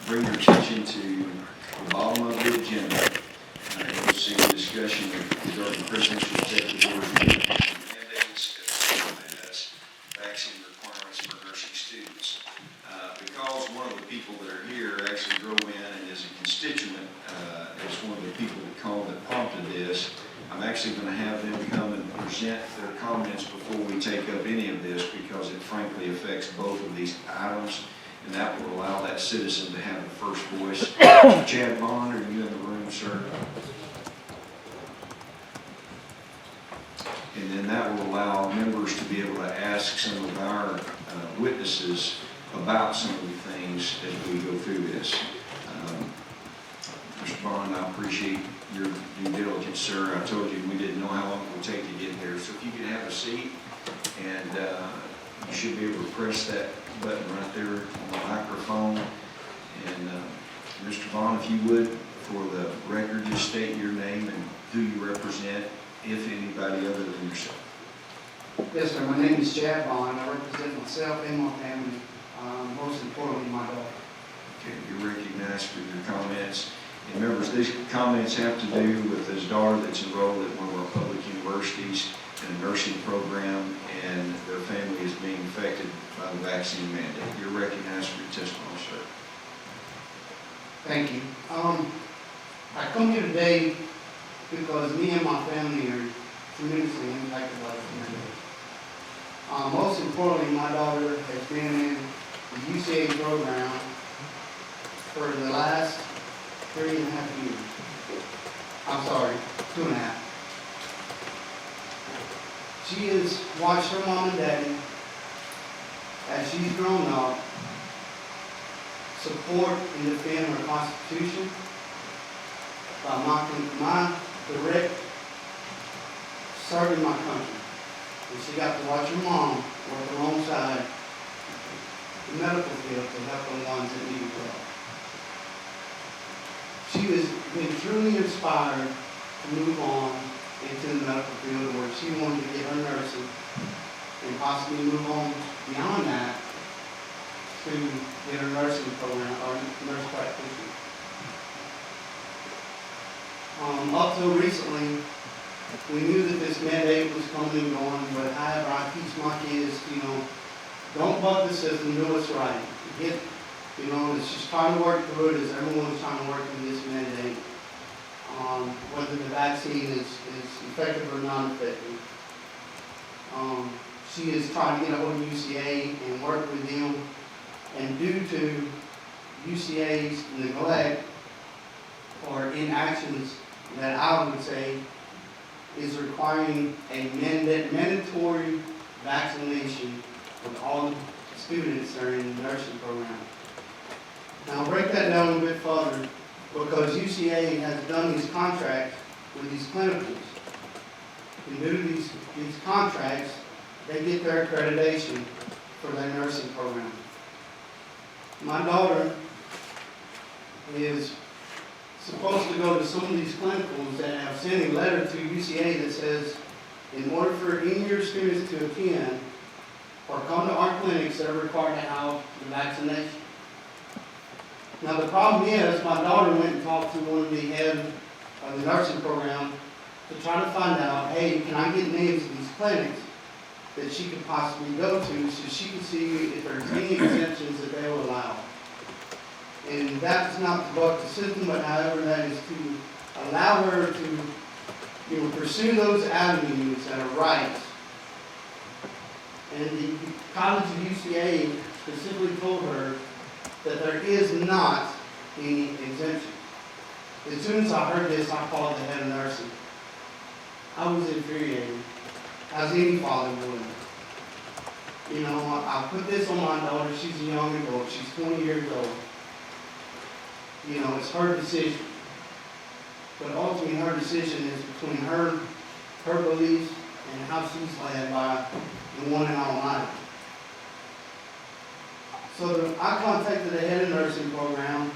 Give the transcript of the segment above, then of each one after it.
bring your attention to the bottom of the agenda. You'll see a discussion regarding presidential executive orders mandates as well as vaccine requirements for nursing students. Because one of the people that are here actually drove in and is a constituent, is one of the people that called that prompted this, I'm actually going to have them come and present their comments before we take up any of this, because it frankly affects both of these items, and that will allow that citizen to have the first voice. Chad Bond, are you in the room, sir? And then that will allow members to be able to ask some of our witnesses about some of the things as we go through this. Mr. Bond, I appreciate your due diligence, sir. I told you we didn't know how long it would take to get here, so if you could have a seat, and you should be able to press that button right there on the microphone. And Mr. Bond, if you would, for the record, just state your name and who you represent, if anybody other than yourself. Yes, sir. My name is Chad Bond. I represent myself and my family, most importantly, my daughter. Okay, you're recognized for your comments. And members, these comments have to do with his daughter that's enrolled at one of our public universities in a nursing program, and their family is being affected by the vaccine mandate. You're recognized for your testimony, sir. Thank you. I come here today because me and my family are tremendously impacted by this mandate. Most importantly, my daughter has been in the UCA program for the last 3.5 years. I'm sorry, 2.5. She has watched her mom and daddy, as she's grown up, support and defend her Constitution by my direct serving my country. And she got to watch her mom work alongside the medical field to help the ones that need help. She has been truly inspired to move on into the medical field, where she wanted to get her nursing and possibly move on beyond that to get her nursing program or nurse practitioner. Up till recently, we knew that this mandate was coming and going, but however, I teach my kids, don't buck the system, do what's right. Let's just try to work through it as everyone's trying to work through this mandate. Whether the vaccine is effective or non-effective. She is trying to get a hold of UCA and work with them, and due to UCA's neglect or inactions, that I would say is requiring a mandatory vaccination of all students that are in the nursing program. Now, I'll break that down a bit further, because UCA has done these contracts with these clinicals. And due to these contracts, they get their accreditation for their nursing program. My daughter is supposed to go to some of these clinicals that have sent a letter to UCA that says, in order for any of your students to attend or come to our clinics, they're required to have the vaccination. Now, the problem is, my daughter went and talked to one of the head of the nursing program to try to find out, hey, can I get names of these clinics that she could possibly go to, so she could see if there's any exemptions that they will allow. And that's not to buck the system, but however, that is to allow her to pursue those avenues that are right. And the College of UCA specifically told her that there is not any exemption. As soon as I heard this, I called the head of nursing. I was infuriated, as any father would. I put this on my daughter. She's a young adult. She's 20 years old. It's her decision. But ultimately, her decision is between her beliefs and how she's led by the one and almighty. So I contacted the head of nursing program,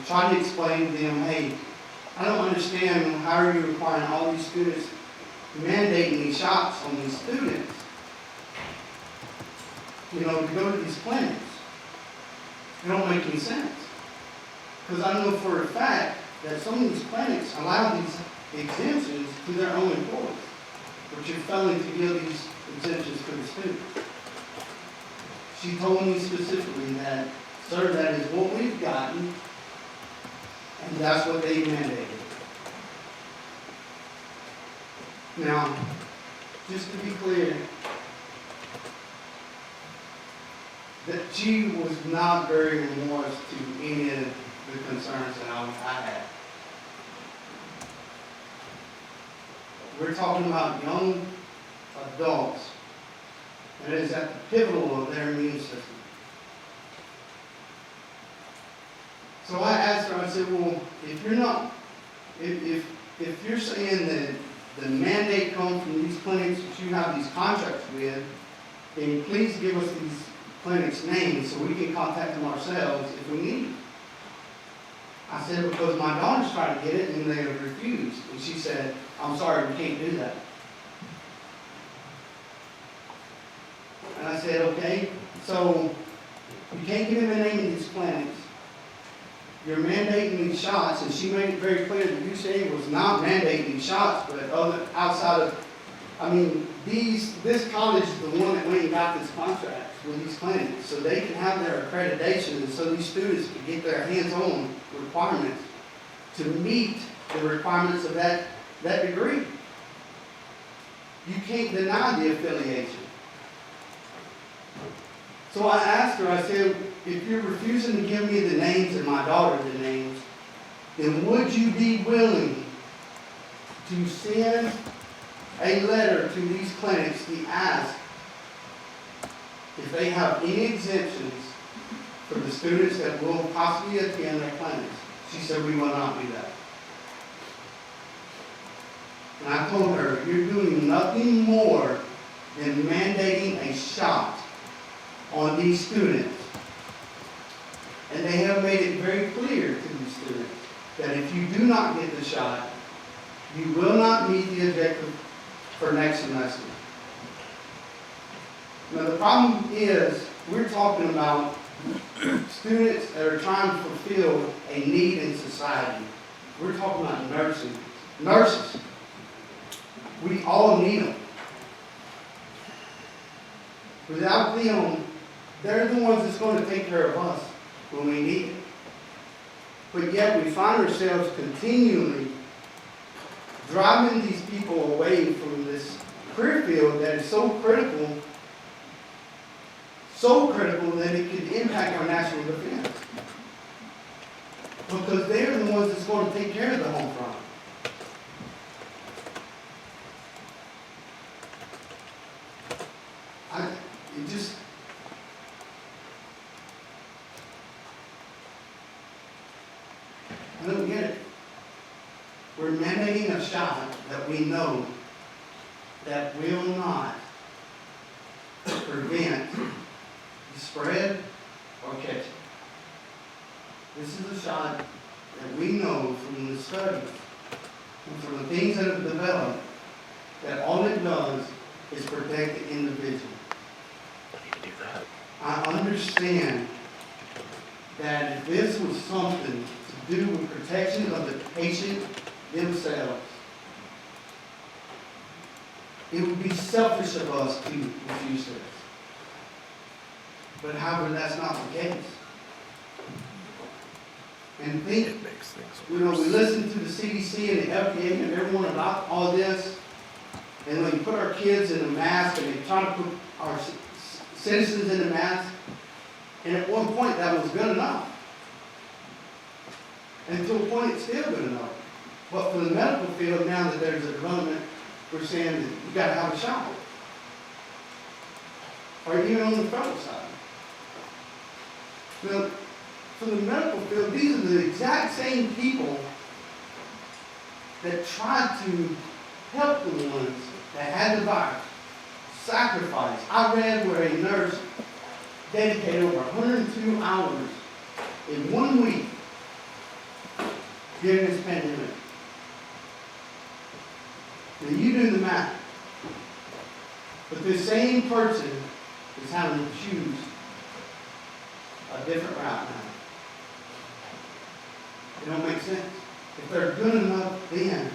trying to explain to them, hey, I don't understand how are you requiring all these students, mandating these shots on these students, to go to these clinics. It don't make any sense. Because I know for a fact that some of these clinics allow these exemptions to their own employees, but you're failing to give these exemptions to the students. She told me specifically that, sir, that is what we've gotten, and that's what they mandated. Now, just to be clear, that she was not very remorse to any of the concerns that I had. We're talking about young adults that is at the pivotal of their immune system. So I asked her, I said, well, if you're not, if you're saying that the mandate comes from these clinics that you have these contracts with, then please give us these clinics' names so we can contact them ourselves if we need them. I said, because my daughters tried to get it and they have refused. And she said, I'm sorry, we can't do that. And I said, okay, so you can't give me the name of these clinics. You're mandating these shots, and she made it very clear that UCA was not mandating these shots, but outside of, I mean, this college is the one that went and got this contract with these clinics, so they can have their accreditation, and so these students can get their hands-on requirements to meet the requirements of that degree. You can't deny the affiliation. So I asked her, I said, if you're refusing to give me the names and my daughter the names, then would you be willing to send a letter to these clinics to ask if they have any exemptions for the students that will possibly attend their clinics? She said, we will not do that. And I told her, you're doing nothing more than mandating a shot on these students. And they have made it very clear to these students that if you do not get the shot, you will not meet the objective for next semester. Now the problem is, we're talking about students that are trying to fulfill a need in society. We're talking about nurses. We all need them. Without them, they're the ones that's going to take care of us when we need it. But yet we find ourselves continually driving these people away from this career field that is so critical that it could impact our national defense. Because they're the ones that's going to take care of the home front. I don't get it. We're mandating a shot that we know that will not prevent the spread or catching. This is a shot that we know from the studies and from the things that have developed that all it does is protect the individual. I understand that if this was something to do with protection of the patient themselves, it would be selfish of us to refuse this. But however, that's not the case. And think, we listen to the CDC and the FDA and everyone about all this, and when you put our kids in a mask and they try to put our citizens in a mask, and at one point that was good enough. And to a point it's still good enough. But for the medical field, now that there's a development, we're saying that you got to have a shot. Or even on the federal side. Now, for the medical field, these are the exact same people that tried to help the ones that had the virus. Sacrifice. I read where a nurse dedicated over 102 hours in 1 week during this pandemic. Now you do the math. But this same person is having to choose a different route now. It don't make sense. If they're good enough then,